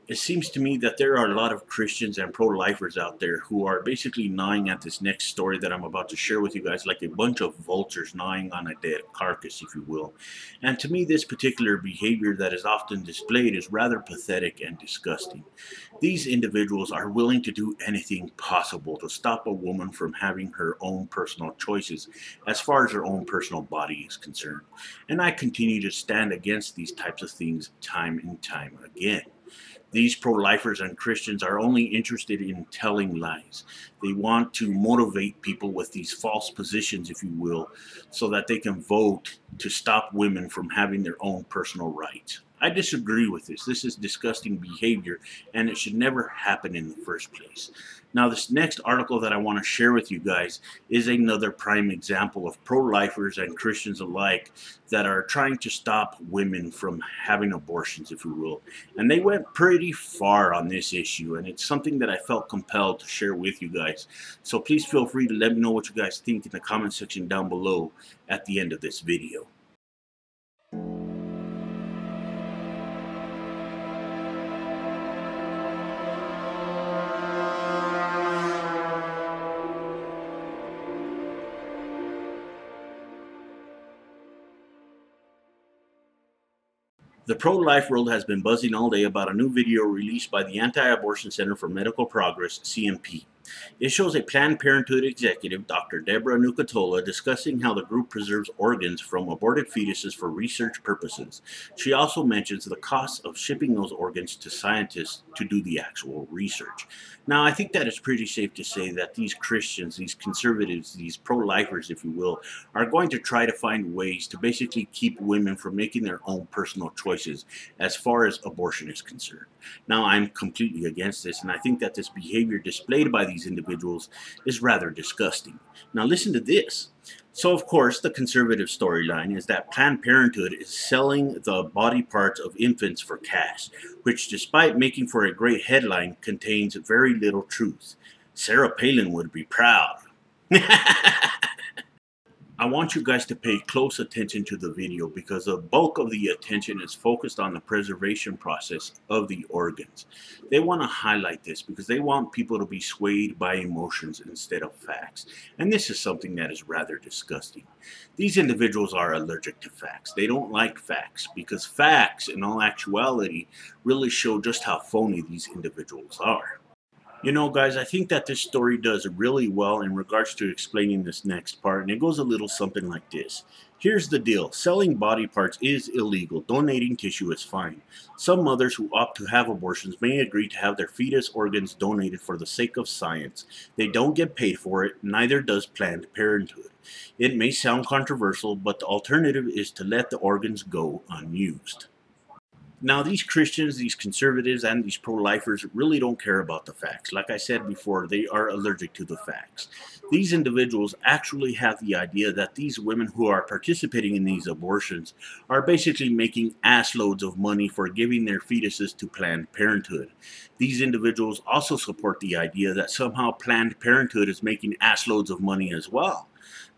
It seems to me that there are a lot of Christians and pro-lifers out there who are basically gnawing at this next story that I'm about to share with you guys like a bunch of vultures gnawing on a dead carcass, if you will. And to me, this particular behavior that is often displayed is rather pathetic and disgusting. These individuals are willing to do anything possible to stop a woman from having her own personal choices as far as her own personal body is concerned. And I continue to stand against these types of things time and time again. These pro-lifers and Christians are only interested in telling lies. They want to motivate people with these false positions, if you will, so that they can vote to stop women from having their own personal rights. I disagree with this. This is disgusting behavior, and it should never happen in the first place. Now, this next article that I want to share with you guys is another prime example of pro-lifers and Christians alike that are trying to stop women from having abortions, if you will. And they went pretty far on this issue, and it's something that I felt compelled to share with you guys. So please feel free to let me know what you guys think in the comment section down below at the end of this video. The pro-life world has been buzzing all day about a new video released by the Anti-Abortion Center for Medical Progress, CMP. It shows a Planned Parenthood executive, Dr. Deborah Nucatola, discussing how the group preserves organs from aborted fetuses for research purposes. She also mentions the cost of shipping those organs to scientists to do the actual research. Now, I think that it's pretty safe to say that these Christians, these conservatives, these pro-lifers, if you will, are going to try to find ways to basically keep women from making their own personal choices as far as abortion is concerned. Now, I'm completely against this, and I think that this behavior displayed by these individuals is rather disgusting. Now, listen to this. So, of course, the conservative storyline is that Planned Parenthood is selling the body parts of infants for cash, which, despite making for a great headline, contains very little truth. Sarah Palin would be proud. I want you guys to pay close attention to the video because the bulk of the attention is focused on the preservation process of the organs. They want to highlight this because they want people to be swayed by emotions instead of facts. And this is something that is rather disgusting. These individuals are allergic to facts. They don't like facts because facts, in all actuality, really show just how phony these individuals are. You know, guys, I think that this story does really well in regards to explaining this next part, and it goes a little something like this. Here's the deal. Selling body parts is illegal. Donating tissue is fine. Some mothers who opt to have abortions may agree to have their fetus organs donated for the sake of science. They don't get paid for it, neither does Planned Parenthood. It may sound controversial, but the alternative is to let the organs go unused. Now, these Christians, these conservatives, and these pro-lifers really don't care about the facts. Like I said before, they are allergic to the facts. These individuals actually have the idea that these women who are participating in these abortions are basically making ass loads of money for giving their fetuses to Planned Parenthood. These individuals also support the idea that somehow Planned Parenthood is making ass loads of money as well.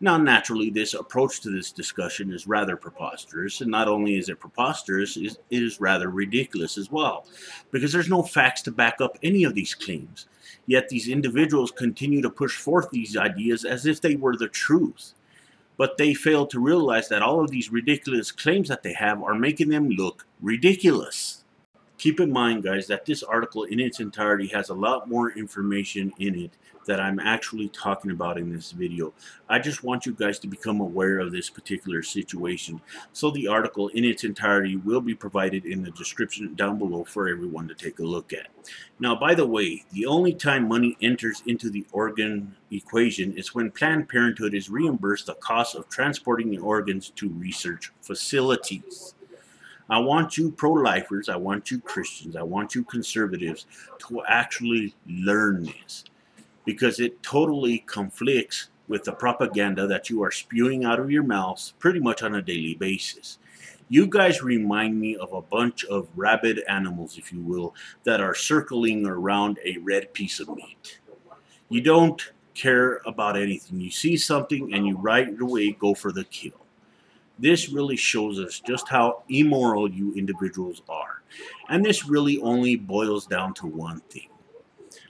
Now, naturally, this approach to this discussion is rather preposterous, and not only is it preposterous, it is rather ridiculous as well, because there's no facts to back up any of these claims. Yet these individuals continue to push forth these ideas as if they were the truth. But they fail to realize that all of these ridiculous claims that they have are making them look ridiculous. Keep in mind, guys, that this article in its entirety has a lot more information in it that I'm actually talking about in this video. I just want you guys to become aware of this particular situation. So the article in its entirety will be provided in the description down below for everyone to take a look at. Now, by the way, the only time money enters into the organ equation is when Planned Parenthood is reimbursed the cost of transporting the organs to research facilities. I want you pro-lifers, I want you Christians, I want you conservatives to actually learn this, because it totally conflicts with the propaganda that you are spewing out of your mouths pretty much on a daily basis. You guys remind me of a bunch of rabid animals, if you will, that are circling around a red piece of meat. You don't care about anything. You see something and you right away go for the kill. This really shows us just how immoral you individuals are. And this really only boils down to one thing.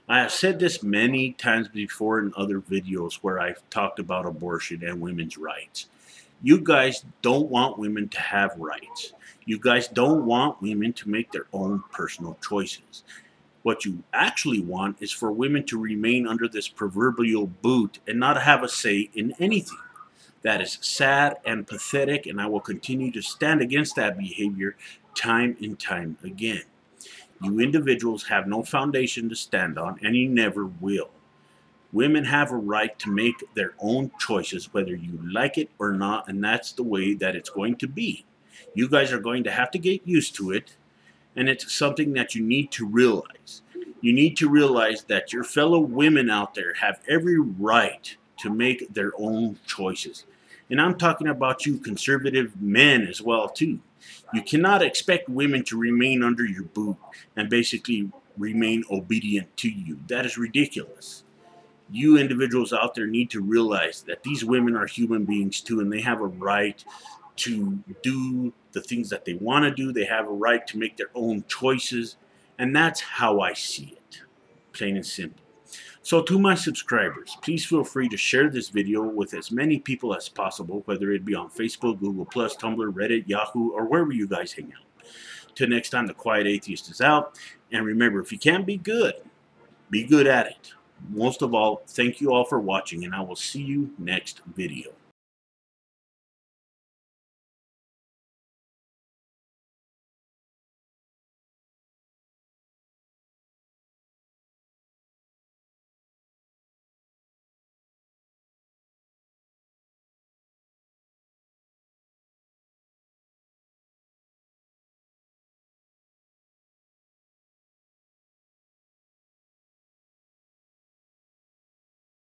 I have said this many times before in other videos where I've talked about abortion and women's rights. You guys don't want women to have rights. You guys don't want women to make their own personal choices. What you actually want is for women to remain under this proverbial boot and not have a say in anything. That is sad and pathetic, and I will continue to stand against that behavior time and time again. You individuals have no foundation to stand on, and you never will. Women have a right to make their own choices, whether you like it or not, and that's the way that it's going to be. You guys are going to have to get used to it, and it's something that you need to realize. You need to realize that your fellow women out there have every right to make their own choices. And I'm talking about you conservative men as well too. You cannot expect women to remain under your boot and basically remain obedient to you. That is ridiculous. You individuals out there need to realize that these women are human beings too, and they have a right to do the things that they want to do. They have a right to make their own choices, and that's how I see it, plain and simple. So to my subscribers, please feel free to share this video with as many people as possible, whether it be on Facebook, Google+, Tumblr, Reddit, Yahoo, or wherever you guys hang out. Till next time, the Quiet Atheist is out, and remember, if you can't be good at it. Most of all, thank you all for watching, and I will see you next video.